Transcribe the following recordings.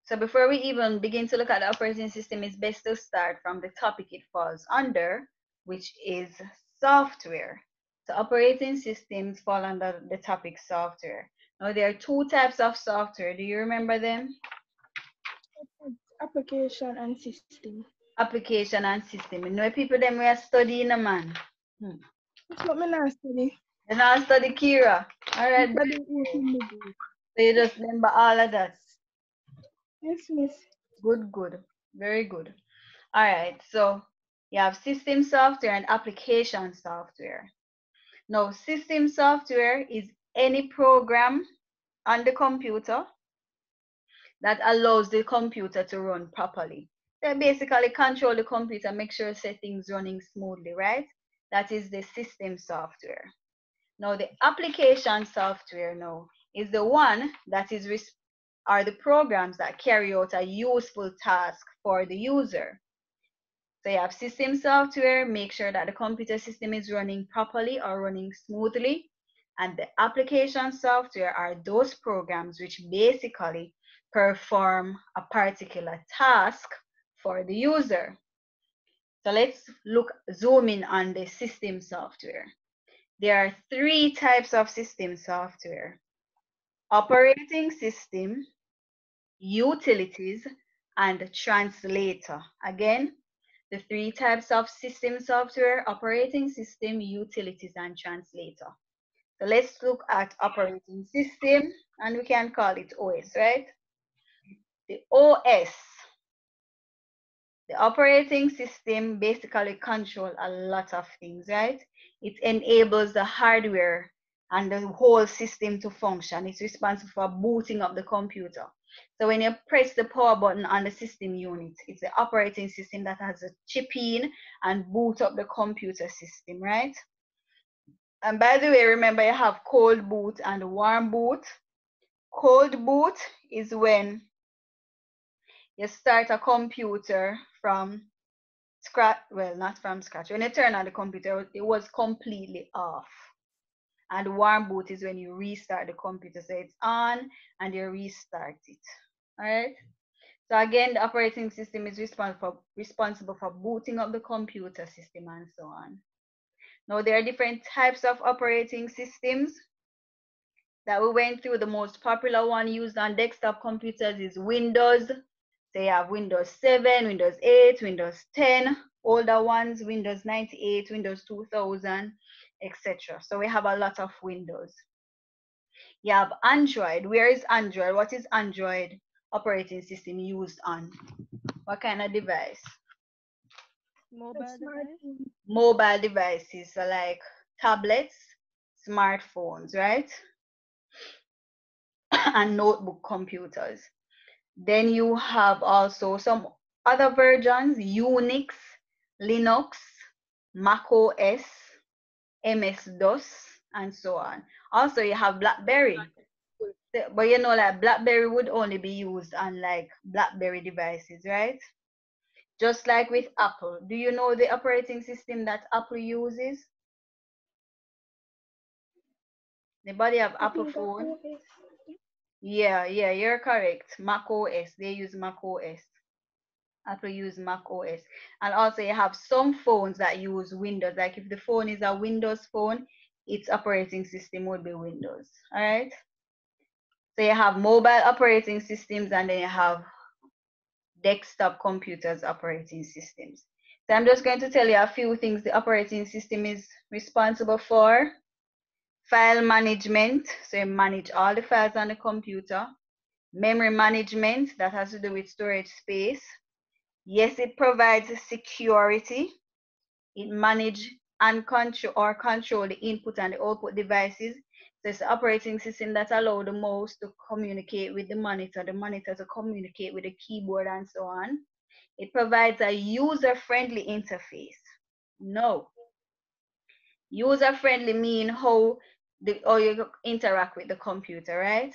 So before we even begin to look at the operating system, it's best to start from the topic it falls under, which is software. So operating systems fall under the topic software. Now there are two types of software. Do you remember them? Application and system. Application and system. You know people them we are studying a man. That's what me now study. You know study Kira. All Me right. study in the book. So you just remember all of that. Yes, miss. Good, good. Very good. All right. So you have system software and application software. Now, system software is any program on the computer that allows the computer to run properly. They basically control the computer, make sure settings running smoothly, right? That is the system software. Now, the application software now is the one that are the programs that carry out a useful task for the user. So you have system software, make sure that the computer system is running properly or running smoothly. And the application software are those programs which basically perform a particular task for the user. So let's zoom in on the system software. There are three types of system software: operating system, utilities, and translator. Again, the three types of system software: operating system, utilities, and translator. So let's look at operating system, and we can call it OS, right? The OS, the operating system, basically control a lot of things, right? It enables the hardware and the whole system to function. It's responsible for booting up the computer. So when you press the power button on the system unit, it's the operating system that has to chip in and boot up the computer system, right? And by the way, remember you have cold boot and warm boot. Cold boot is when you start a computer from scratch, well, not from scratch. When you turn on the computer, it was completely off. And warm boot is when you restart the computer. So it's on and you restart it. All right. So again, the operating system is responsible for booting up the computer system and so on. Now there are different types of operating systems that we went through. The most popular one used on desktop computers is Windows. So you have Windows 7, Windows 8, Windows 10, older ones, Windows 98, Windows 2000, etc. So we have a lot of Windows. You have Android. Where is Android? What is Android operating system used on? What kind of device? A Mobile device? smartphone. Mobile devices, so like tablets, smartphones, right? And notebook computers. Then you have also some other versions: Unix, Linux, Mac OS, MS-DOS, and so on. Also, you have BlackBerry. But you know, like BlackBerry would only be used on like BlackBerry devices, right? Just like with Apple. Do you know the operating system that Apple uses? Anybody have I Apple think that phone? OS. Yeah, you're correct. Mac OS. They use Mac OS. Apple use Mac OS. And also you have some phones that use Windows. Like if the phone is a Windows phone, its operating system would be Windows. All right. So you have mobile operating systems and then you have desktop computers operating systems. So I'm just going to tell you a few things the operating system is responsible for. File management, so you manage all the files on the computer. Memory management, that has to do with storage space. Yes, it provides security. It manages and control the input and the output devices. So it's the operating system that allows the mouse to communicate with the monitor to communicate with the keyboard and so on. It provides a user-friendly interface. No. User-friendly mean how you interact with the computer, right?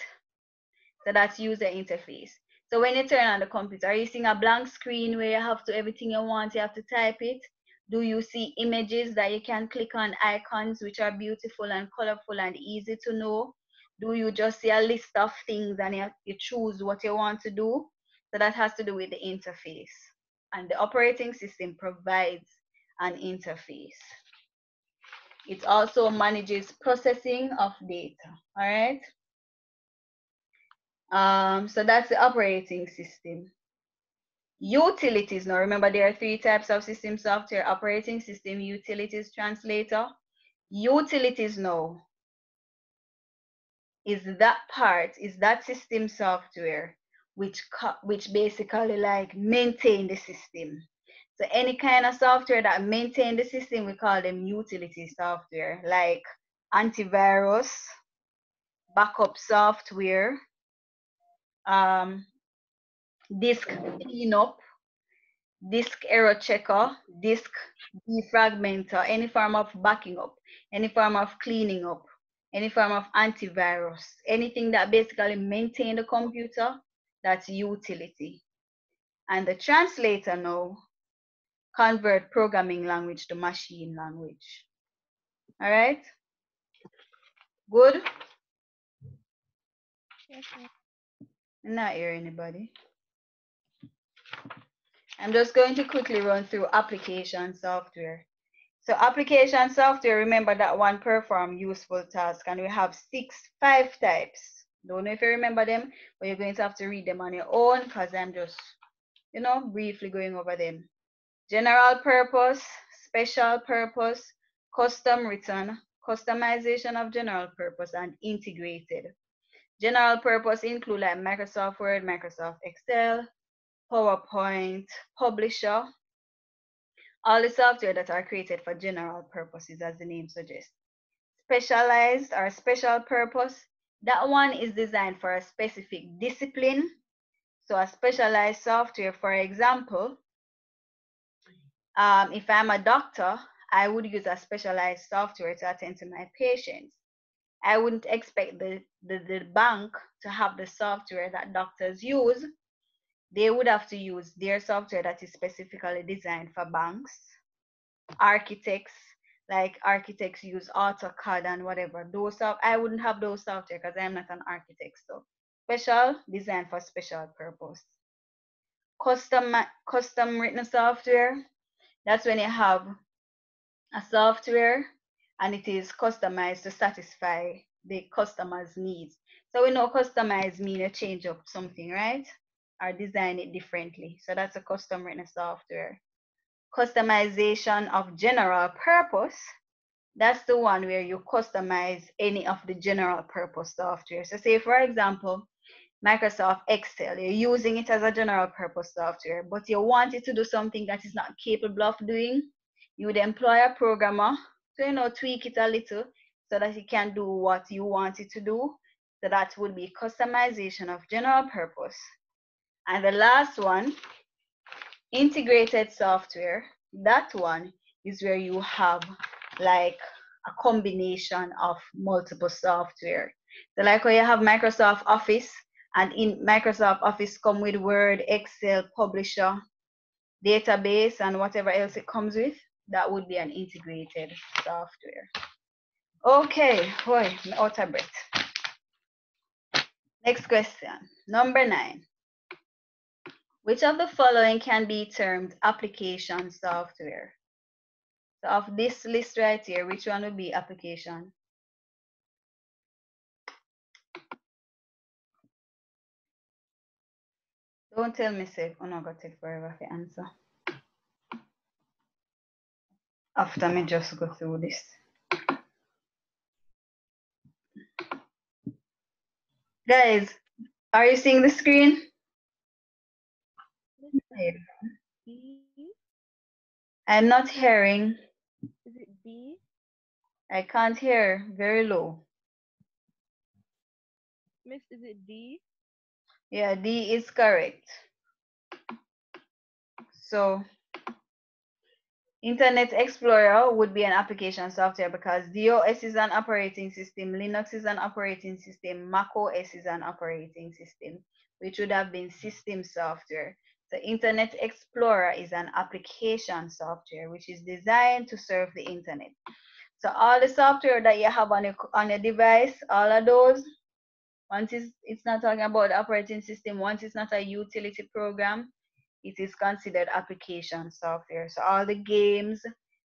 So that's user interface. So when you turn on the computer, are you seeing a blank screen where you have to everything you want, you have to type it? Do you see images that you can click on, icons which are beautiful and colorful and easy to know? Do you just see a list of things and you choose what you want to do? So that has to do with the interface. And the operating system provides an interface. It also manages processing of data. All right. So that's the operating system. Utilities. Now remember, there are three types of system software: operating system, utilities, translator. Utilities now is that system software which basically like maintain the system. So any kind of software that maintain the system, we call them utility software, like antivirus, backup software, disk cleanup, disk error checker, disk defragmenter, any form of backing up, any form of cleaning up, any form of antivirus, anything that basically maintain the computer, that's utility. And the translator now convert programming language to machine language. All right? Good? Yes, miss. I'm not hear anybody. I'm just going to quickly run through application software. So application software, remember that one perform useful task, and we have five types. Don't know if you remember them, but you're going to have to read them on your own because I'm just, briefly going over them. General purpose, special purpose, custom written, customization of general purpose, and integrated. General purpose include like Microsoft Word, Microsoft Excel, PowerPoint, Publisher, all the software that are created for general purposes, as the name suggests. Specialized or special purpose, that one is designed for a specific discipline. So a specialized software, for example, if I'm a doctor, I would use a specialized software to attend to my patients. I wouldn't expect the bank to have the software that doctors use. They would have to use their software that is specifically designed for banks. Architects, like architects use AutoCAD and whatever. I wouldn't have those software because I'm not an architect. So special, designed for special purpose. Custom written software, that's when you have a software and it is customized to satisfy the customer's needs. So we know customize mean you change up something, right? Or design it differently. So that's a custom written software. Customization of general purpose, that's the one where you customize any of the general purpose software. So say for example, Microsoft Excel, you're using it as a general purpose software, but you want it to do something that is not capable of doing. You would employ a programmer to tweak it a little so that it can do what you want it to do. So that would be customization of general purpose. And the last one, integrated software, that one is where you have like a combination of multiple software. So like where you have Microsoft Office, and in Microsoft Office come with Word, Excel, Publisher, database, and whatever else it comes with, that would be an integrated software. Okay, boy, I'm out of breath. Next question, number 9. Which of the following can be termed application software? So of this list right here, which one would be application? Don't tell me say, oh no, gonna take forever to answer. After me just go through this. Guys, are you seeing the screen? B? I'm not hearing. Is it B? I can't hear, very low. Miss, is it D? Yeah, D is correct. So Internet Explorer would be an application software because DOS is an operating system, Linux is an operating system, Mac OS is an operating system, which would have been system software. So Internet Explorer is an application software which is designed to serve the internet. So all the software that you have on your device, all of those, Once it's not talking about the operating system, once it's not a utility program, it is considered application software. So all the games,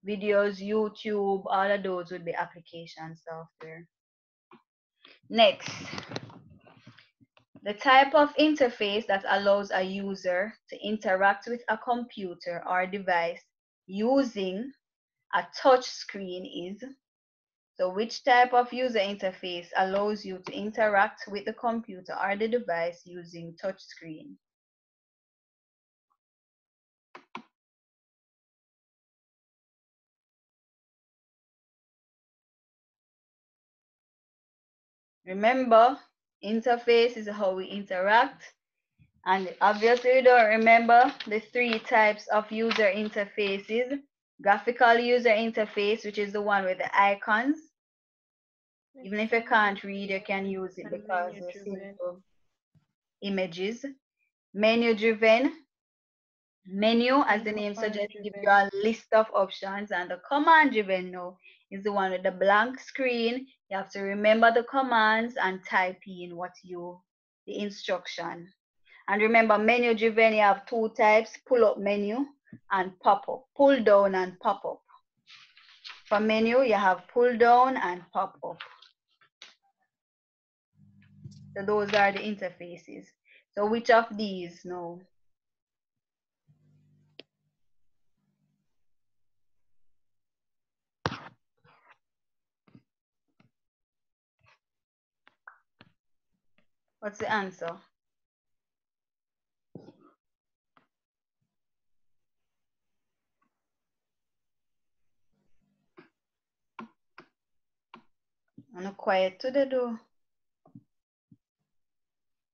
videos, YouTube, all of those would be application software. Next, the type of interface that allows a user to interact with a computer or device using a touch screen is. So which type of user interface allows you to interact with the computer or the device using touch screen? Remember, interface is how we interact. And obviously, you don't remember the three types of user interfaces. Graphical user interface, which is the one with the icons. Even if you can't read, you can use it because they're simple images. Menu driven. Menu, as the name suggests, gives you a list of options, and the command driven now is the one with the blank screen. You have to remember the commands and type in the instruction. And remember, menu driven, you have two types: pull up menu and pop up, pull down and pop up. For menu, you have pull down and pop up. So those are the interfaces. So which of these now? What's the answer? I'm quiet to the door.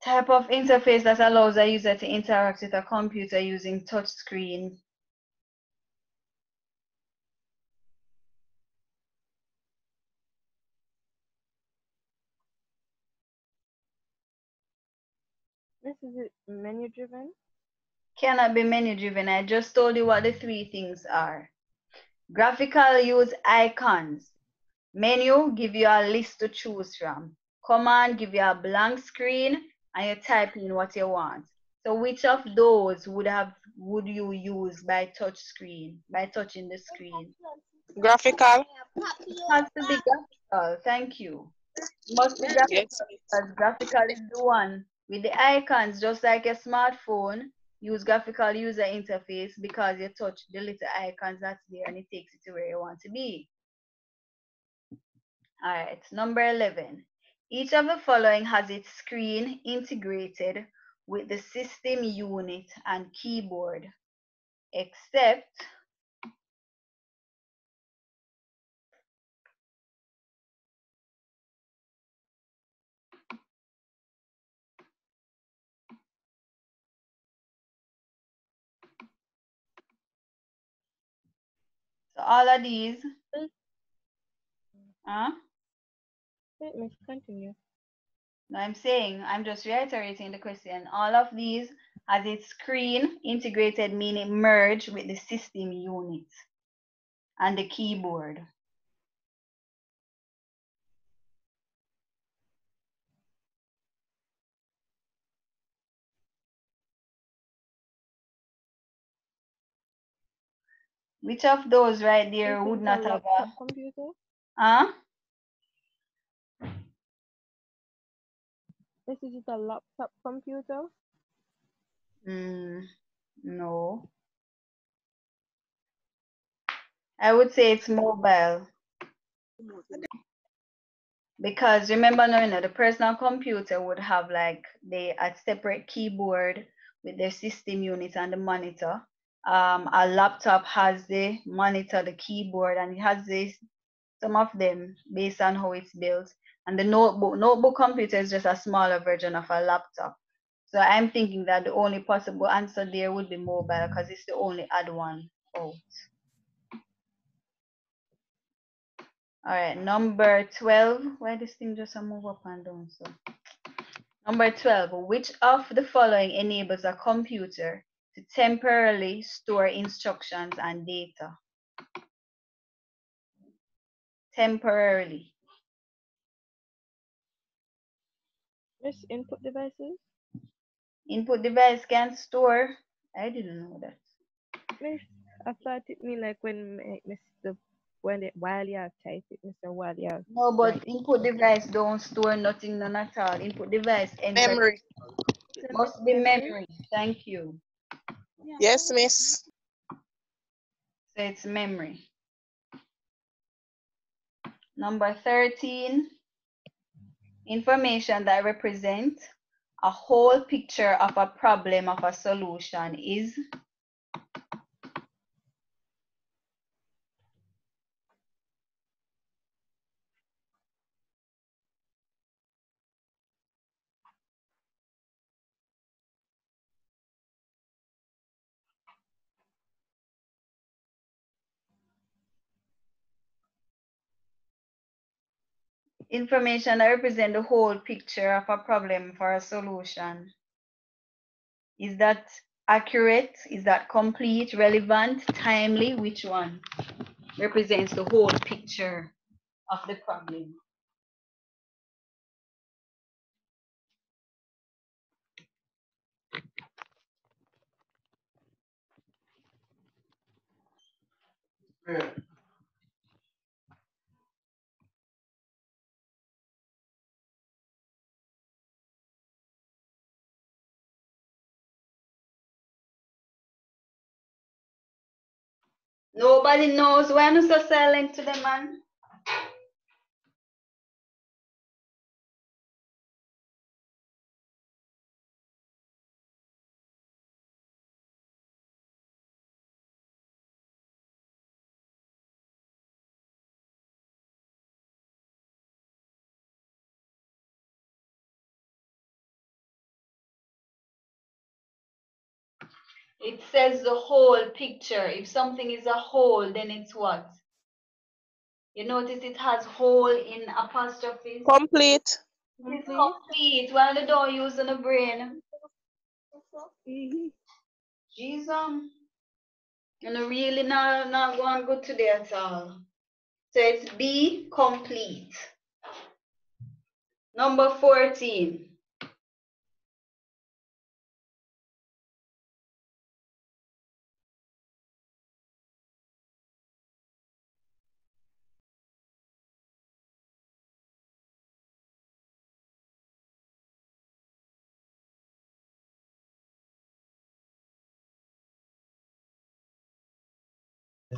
Type of interface that allows a user to interact with a computer using touch screen. This is it menu driven? Cannot be menu driven. I just told you what the three things are. Graphical use icons. Menu give you a list to choose from. Command give you a blank screen and you type in what you want. So which of those would you use by touch screen, by touching the screen? Graphical. It has to be graphical. Thank you. It must be graphical Yes. because graphical is the one with the icons, just like a smartphone. Use graphical user interface because you touch the little icons that's there and it takes you to where you want to be. All right, number 11. Each of the following has its screen integrated with the system unit and keyboard, except so all of these. Wait, miss, continue. No, I'm just reiterating the question. All of these has its screen integrated, meaning merged with the system unit and the keyboard. Which of those right there would not have a computer? This is it a laptop computer? No. I would say it's mobile. Because remember now, the personal computer would have like a separate keyboard with their system unit and the monitor. A laptop has the monitor, the keyboard, and it has some of them based on how it's built. And the notebook computer is just a smaller version of a laptop. So I'm thinking that the only possible answer there would be mobile because it's the only odd one out. All right, number 12. Why this thing just move up and down? So number 12, which of the following enables a computer to temporarily store instructions and data? Temporarily. Miss, input devices? Input device can store. I didn't know that. Miss, I thought it mean like when miss the when it while you have type it, Mr. While you have No, but write. input device don't store nothing, none at all. Input device enter. Memory. So, Miss, Must be memory? memory. Thank you. Yes, miss. So it's memory. Number 13, information that represent a whole picture of a problem of a solution is information that represent the whole picture of a problem for a solution. Is that accurate? Is that complete, relevant, timely? Which one represents the whole picture of the problem? Nobody knows. Why am I so silent to the man? It says the whole picture. If something is a whole, then it's what? You notice it has whole in apostrophes. Complete. It's Complete? complete. Why they don't use in the brain? Jesus. You know, really not going good today at all. So it's be complete. Number 14.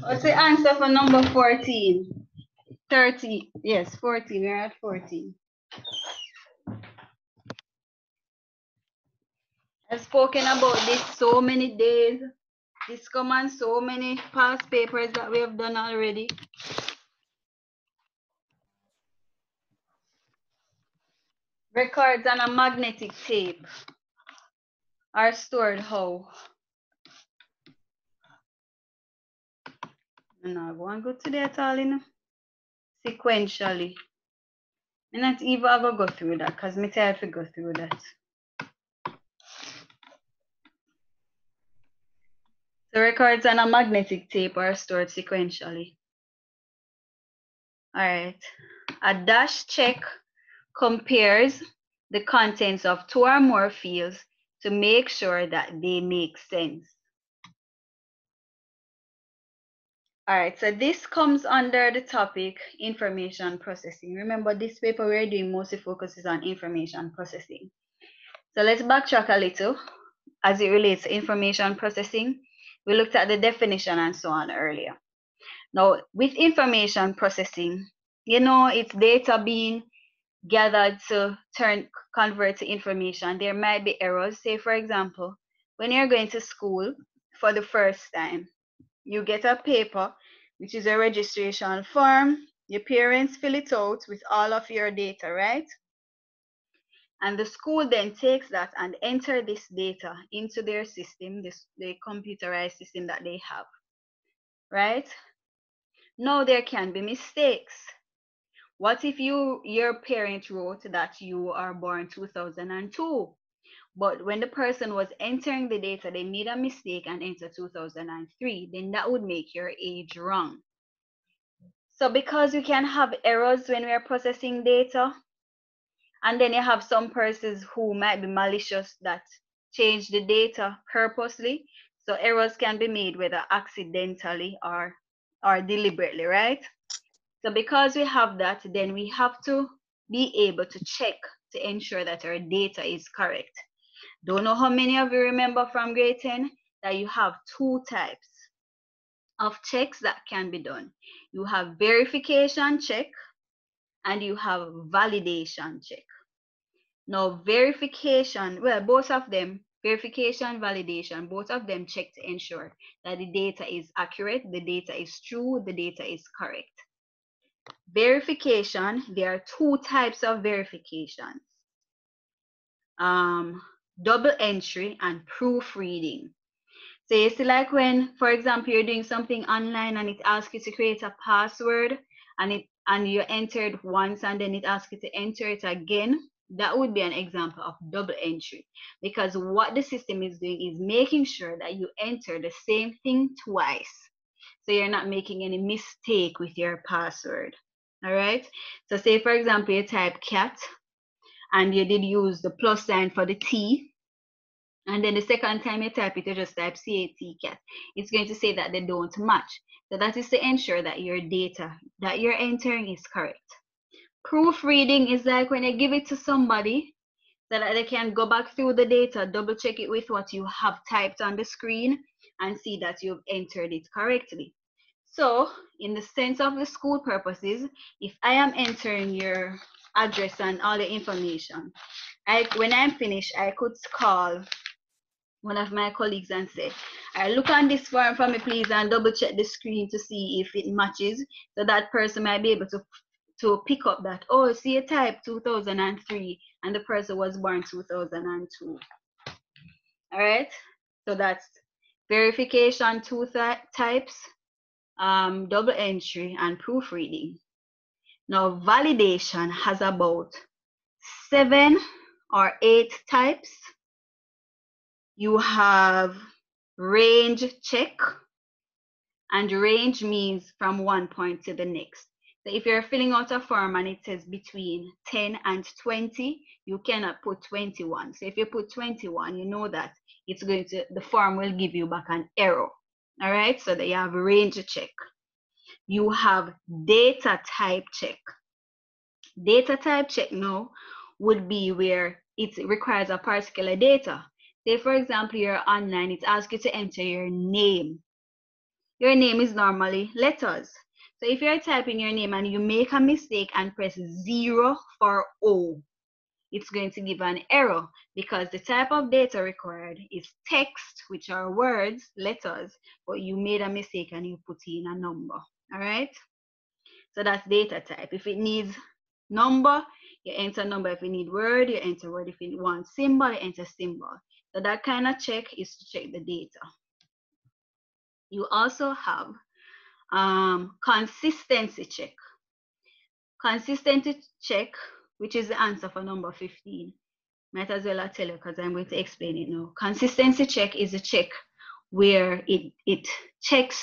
What's the answer for number 14? 30. Yes, 14. We're at 14. I've spoken about this so many days. This command so many past papers that we have done already. Records on a magnetic tape are stored how? No, go and go to that all in sequentially. I'm not even gonna go through that because me tired to go through that. The records on a magnetic tape are stored sequentially. All right. A dash check compares the contents of two or more fields to make sure that they make sense. All right, so this comes under the topic information processing. Remember, this paper we're doing mostly focuses on information processing. So let's backtrack a little as it relates to information processing. We looked at the definition and so on earlier. Now, with information processing, you know, it's data being gathered to convert to information. There might be errors. Say, for example, when you're going to school for the first time, you get a paper, which is a registration form. Your parents fill it out with all of your data, right? And the school then takes that and enter this data into their system, the computerized system that they have, right? Now there can be mistakes. What if your parent wrote that you are born 2002, but when the person was entering the data, they made a mistake and entered 2003, then that would make your age wrong. So because we can have errors when we are processing data, And then you have some persons who might be malicious that change the data purposely. So errors can be made whether accidentally or deliberately, right? So because we have that, then we have to be able to check to ensure that our data is correct. Don't know how many of you remember from grade 10 that you have two types of checks that can be done. You have verification check and you have validation check. Now, verification, well, both of them, verification, validation, both of them check to ensure that the data is accurate, the data is true, the data is correct. Verification, there are two types of verifications. Double entry and proofreading. So you see, like when, for example, you're doing something online and it asks you to create a password and you entered once and then it asks you to enter it again, that would be an example of double entry, because what the system is doing is making sure that you enter the same thing twice. So you're not making any mistake with your password. All right. So say, for example, you type cat and you did use the plus sign for the T. And then the second time you type it, you just type CAT cat. It's going to say that they don't match. So that is to ensure that your data that you're entering is correct. Proofreading is like when you give it to somebody so that they can go back through the data, double check it with what you have typed on the screen and see that you've entered it correctly. So in the sense of the school purposes, if I am entering your address and all the information, when I'm finished, I could call one of my colleagues and say, look on this form for me, please, and double check the screen to see if it matches. So that person might be able to pick up that, oh, see a type 2003 and the person was born 2002. All right. So that's verification, two types, double entry and proofreading. Now validation has about 7 or 8 types. You have range check, and range means from one point to the next. So if you're filling out a form and it says between 10 and 20, you cannot put 21. So if you put 21, you know that the form will give you back an error. All right, so that you have range check. You have data type check. Data type check now would be where it requires a particular data. Say, for example, you're online, it asks you to enter your name. Your name is normally letters. So if you're typing your name and you make a mistake and press 0 for O, it's going to give an error because the type of data required is text, which are words, letters, but you made a mistake and you put in a number. All right? So that's data type. If it needs number, you enter number. If you need word, you enter word. If you want symbol, you enter symbol. So that kind of check is to check the data. You also have consistency check. Consistency check, which is the answer for number 15. Might as well I tell you because I'm going to explain it now. Consistency check is a check where it checks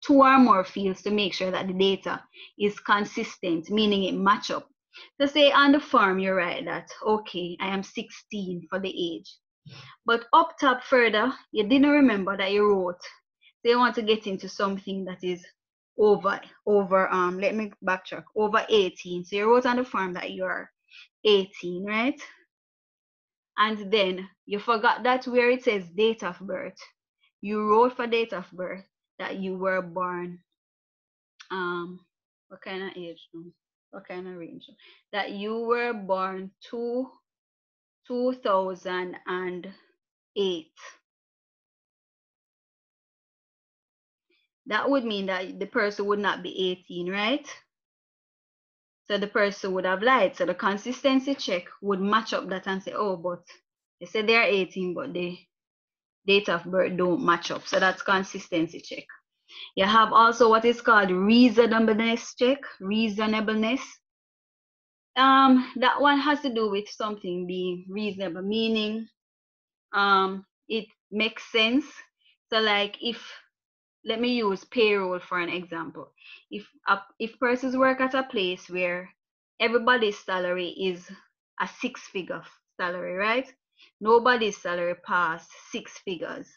2 or more fields to make sure that the data is consistent, meaning it match up. So say on the form you write that, okay, I am 16 for the age. But up top further, you didn't remember that you wrote. So you want to get into something that is over, let me backtrack, over 18. So you wrote on the form that you're 18, right? And then you forgot that where it says date of birth, you wrote for date of birth that you were born, what kind of age, what kind of range, that you were born 2008. That would mean that the person would not be 18, right? So the person would have lied. So the consistency check would match up that and say, oh, but they said they're 18, but the date of birth don't match up. So that's consistency check. You have also what is called reasonableness check. Reasonableness. That one has to do with something being reasonable, meaning it makes sense. So like let me use payroll for an example. If persons work at a place where everybody's salary is a 6-figure salary, right? Nobody's salary passed 6 figures.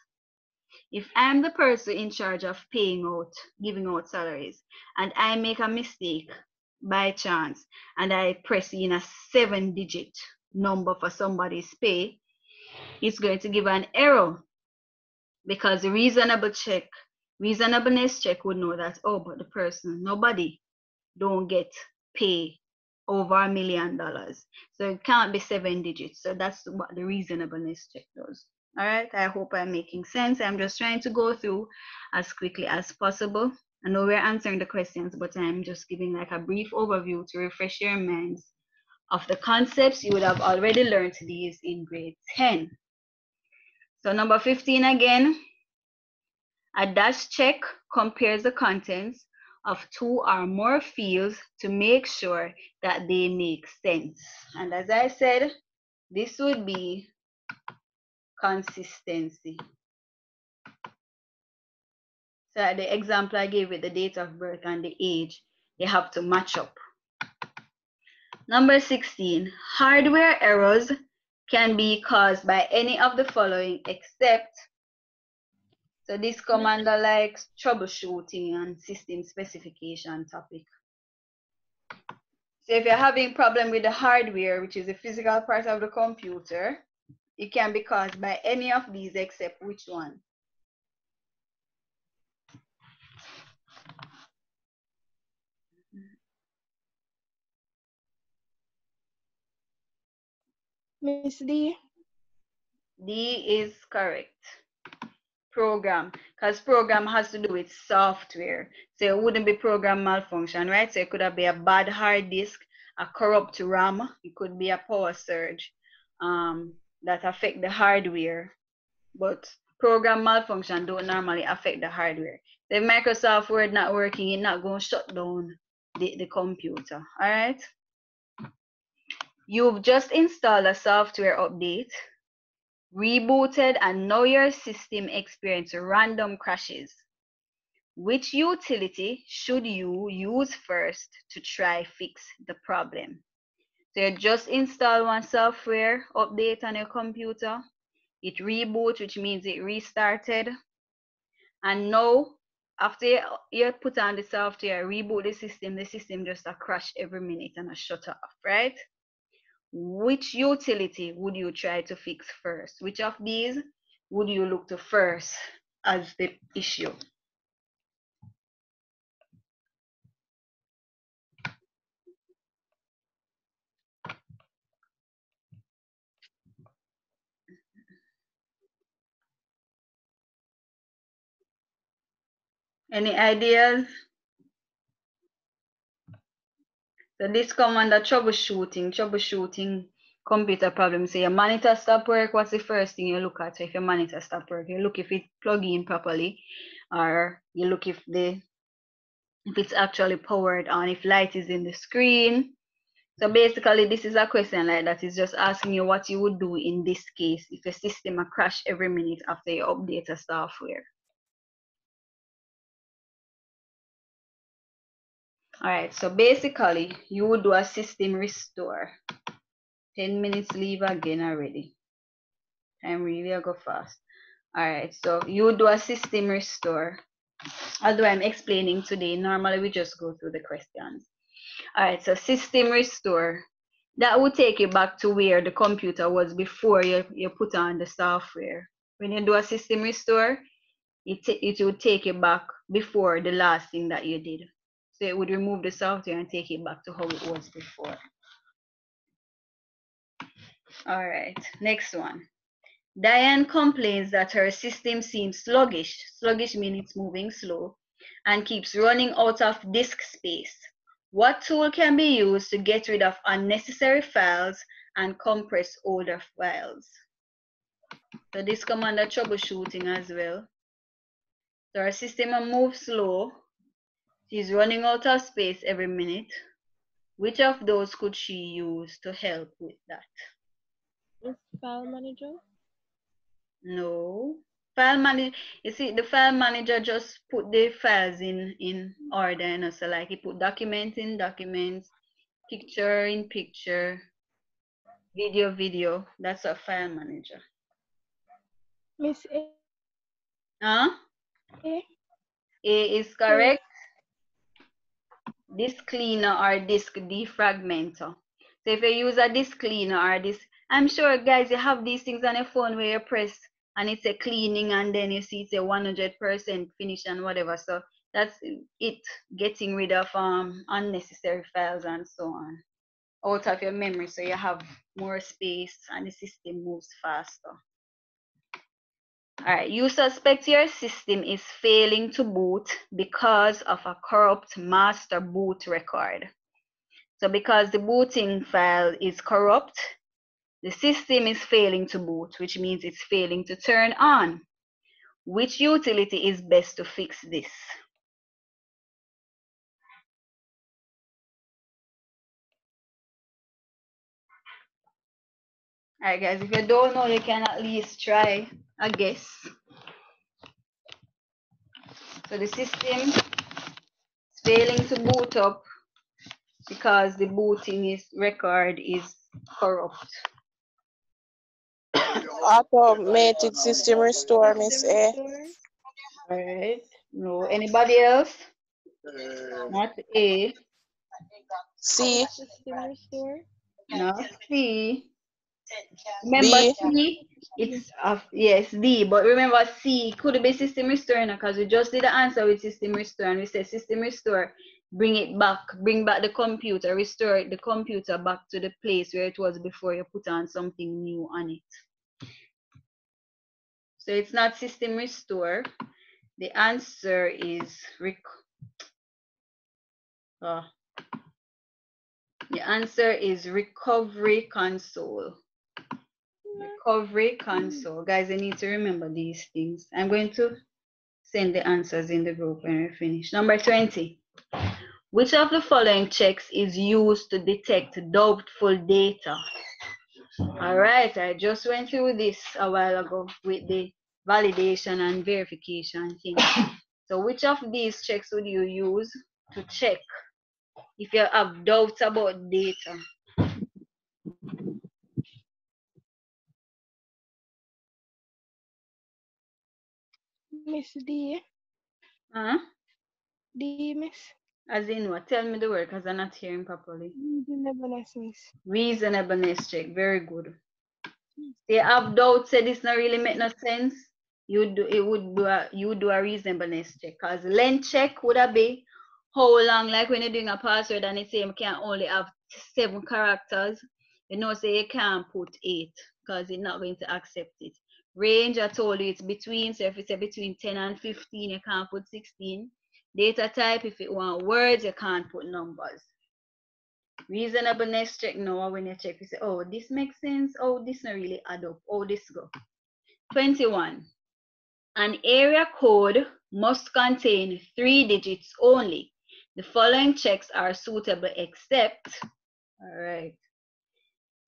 If I'm the person in charge of giving out salaries, and I make a mistake by chance, and I press in a 7-digit number for somebody's pay, it's going to give an error, because the reasonableness check would know that, oh, but the person, nobody don't get pay over $1 million. So it can't be 7 digits. So that's what the reasonableness check does. All right, I hope I'm making sense. I'm just trying to go through as quickly as possible. I know we're answering the questions, but I'm just giving like a brief overview to refresh your minds of the concepts. You would have already learned these in grade 10. So number 15 again, a dash check compares the contents of 2 or more fields to make sure that they make sense. And as I said, this would be consistency. So the example I gave with the date of birth and the age, they have to match up. Number 16, hardware errors can be caused by any of the following except, so this commander likes troubleshooting and system specification topic. So if you're having problem with the hardware, which is the physical part of the computer, it can be caused by any of these except which one? Miss D. D is correct. Program, because program has to do with software. So it wouldn't be program malfunction, right? So it could have been a bad hard disk, a corrupt RAM, it could be a power surge that affect the hardware. But program malfunction don't normally affect the hardware. So if Microsoft Word not working, it's not going to shut down the computer. All right. You've just installed a software update, rebooted, and now your system experiences random crashes. Which utility should you use first to try fix the problem? So you just install one software update on your computer. It reboots, which means it restarted. And now, after you put on the software, reboot the system just a crash every minute and a shut off, right? Which utility would you try to fix first? Which of these would you look to first as the issue? Any ideas? So this come under troubleshooting computer problems. So your monitor stop work, what's the first thing you look at? So if your monitor stop work, you look if it plug in properly, or you look if it's actually powered on, if light is in the screen. So basically this is a question like that. It's just asking you what you would do in this case if your system a crash every minute after you update a software. All right, so basically you would do a system restore. 10 minutes leave again already. Time really go fast. All right, so you would do a system restore. Although I'm explaining today, normally we just go through the questions. All right, so system restore. That would take you back to where the computer was before you put on the software. When you do a system restore, it would take you back before the last thing that you did. So it would remove the software and take it back to how it was before. All right, next one. Diane complains that her system seems sluggish. Sluggish means it's moving slow and keeps running out of disk space. What tool can be used to get rid of unnecessary files and compress older files? So this come under troubleshooting as well. So her system moves slow. She's running out of space every minute. Which of those could she use to help with that? Is file manager? No. File manager, you see, the file manager just put the files in order, you know, so like he put documents in documents, picture in picture. Video. That's a file manager. Miss A. Huh? A is correct. Disk cleaner or disk defragmenter. So if you use a disk cleaner or this, I'm sure guys you have these things on your phone where you press and it's a cleaning and then you see it's a 100% finish and whatever. So that's it, getting rid of unnecessary files and so on out of your memory, so you have more space and the system moves faster. All right, you suspect your system is failing to boot because of a corrupt master boot record. So because the booting file is corrupt, the system is failing to boot, which means it's failing to turn on. Which utility is best to fix this? All right, guys, if you don't know, you can at least try a guess. So the system is failing to boot up because the booting record is corrupt. Automated system restore, Miss A. All right. No. Anybody else? Not A. C. System restore. Not C. Remember B. C? It's yes, D. But remember C could be system restore because we just did the answer with system restore and we said system restore, bring it back, bring back the computer, restore the computer back to the place where it was before you put on something new on it. So it's not system restore. The answer is recovery console. Recovery console. Guys, I need to remember these things. I'm going to send the answers in the group when we finish. Number 20. Which of the following checks is used to detect doubtful data? All right, I just went through this a while ago with the validation and verification thing. So which of these checks would you use to check if you have doubts about data? Miss D. Huh? D, Miss. As in what? Tell me the word because I'm not hearing properly. Reasonableness, Miss. Reasonableness check. Very good. They have doubts, say this not really make no sense. You do a reasonableness check. Because length check would have be how long, like when you're doing a password and it say you can only have 7 characters, you know, say you can't put 8 because it's not going to accept it. Range, I told you it's between, so if it's between 10 and 15, you can't put 16. Data type, if it want words, you can't put numbers. Reasonableness check, no, when you check, you say, oh, this makes sense. Oh, this not really add up. Oh, this go. 21. An area code must contain 3 digits only. The following checks are suitable except, all right.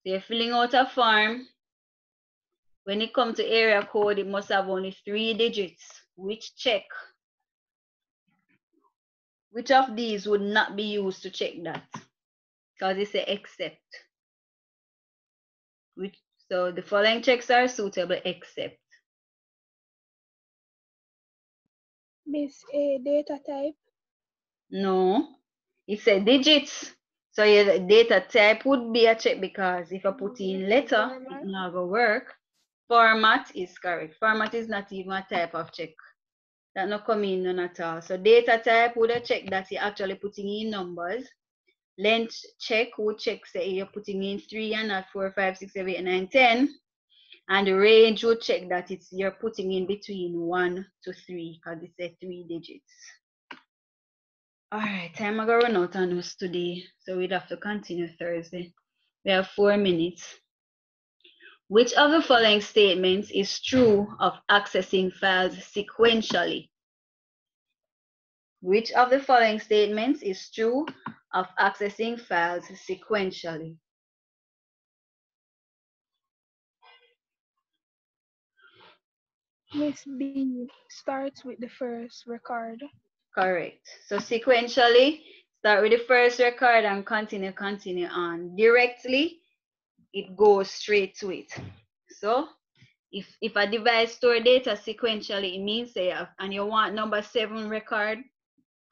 So you're filling out a form. When it comes to area code, it must have only 3 digits. Which check? Which of these would not be used to check that? Because it's a except. So the following checks are suitable except. Miss A, data type. No, it's a digits. So your data type would be a check because if I put in letter, it's not going to work. Format is correct. Format is not even a type of check. That not come in none at all. So data type would a check that you're actually putting in numbers. Length check would check say you're putting in 3 and not 4, 5, 6, 7, 8, 9, 10. And the range would check that you're putting in between 1 to 3 because it's a 3 digits. All right, time I gonna run out on us today, so we'd have to continue Thursday. We have 4 minutes. Which of the following statements is true of accessing files sequentially? Which of the following statements is true of accessing files sequentially? Miss B, starts with the first record. Correct. So sequentially, start with the first record and continue on. Directly, it goes straight to it. So if a device store data sequentially, it means say and you want number 7 record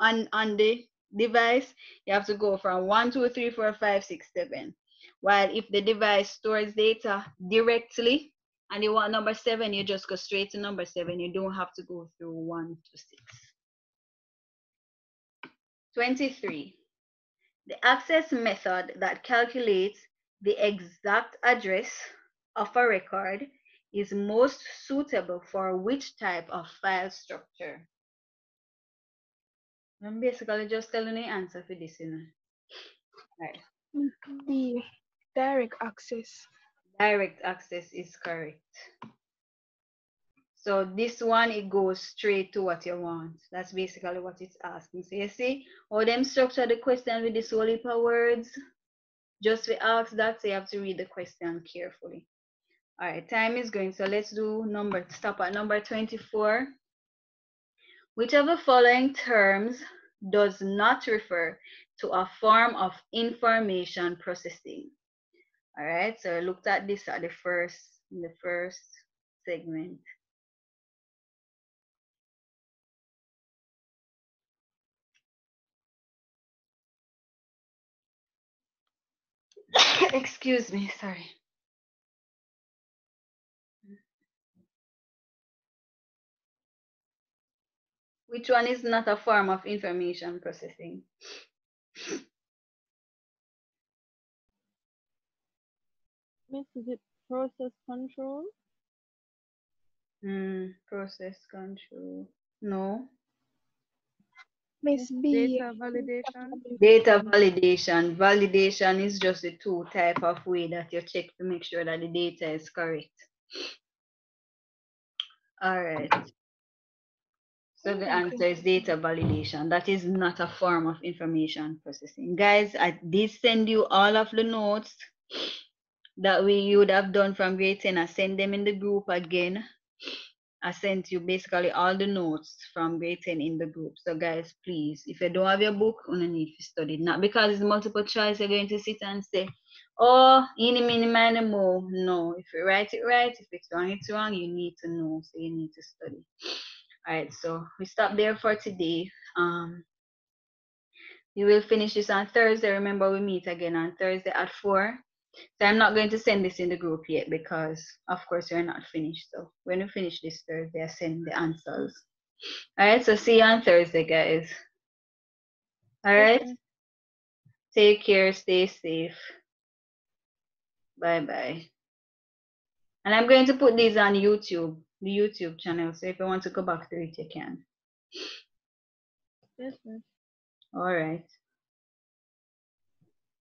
on the device, you have to go from 1, 2, 3, 4, 5, 6, 7. While if the device stores data directly and you want number 7, you just go straight to number 7. You don't have to go through 1 to 6. 23. The access method that calculates the exact address of a record is most suitable for which type of file structure? I'm basically just telling the answer for this, you know. Right. B. Direct access. Direct access is correct. So this one, it goes straight to what you want. That's basically what it's asking. So you see how them structure the question with the whole heap of words? Just to ask that, so you have to read the question carefully. All right, time is going. So let's do stop at number 24. Which of the following terms does not refer to a form of information processing? All right, so I looked at this at in the first segment. Excuse me, sorry. Which one is not a form of information processing? Miss, is it process control? Process control. No. Miss B. Data validation? Data validation. Validation is just the two type of way that you check to make sure that the data is correct. All right. So the answer is data validation. That is not a form of information processing. Guys, I did send you all of the notes that you would have done from grade 10. I sent them in the group again. I sent you basically all the notes from grade 10 in the group. So guys, please, if you don't have your book, you need to study. Not because it's multiple choice, you're going to sit and say, oh, eeny, meeny, miny, mo. No, if you write it right, if it's wrong, you need to know. So you need to study. All right, so we stop there for today. We will finish this on Thursday. Remember, we meet again on Thursday at 4. So I'm not going to send this in the group yet because, of course, we're not finished. So when we finish this Thursday, I send the answers. All right, so see you on Thursday, guys. All right, take care, stay safe. Bye-bye. And I'm going to put these on YouTube, the YouTube channel. So if you want to go back to it, you can. Yes, miss. All right.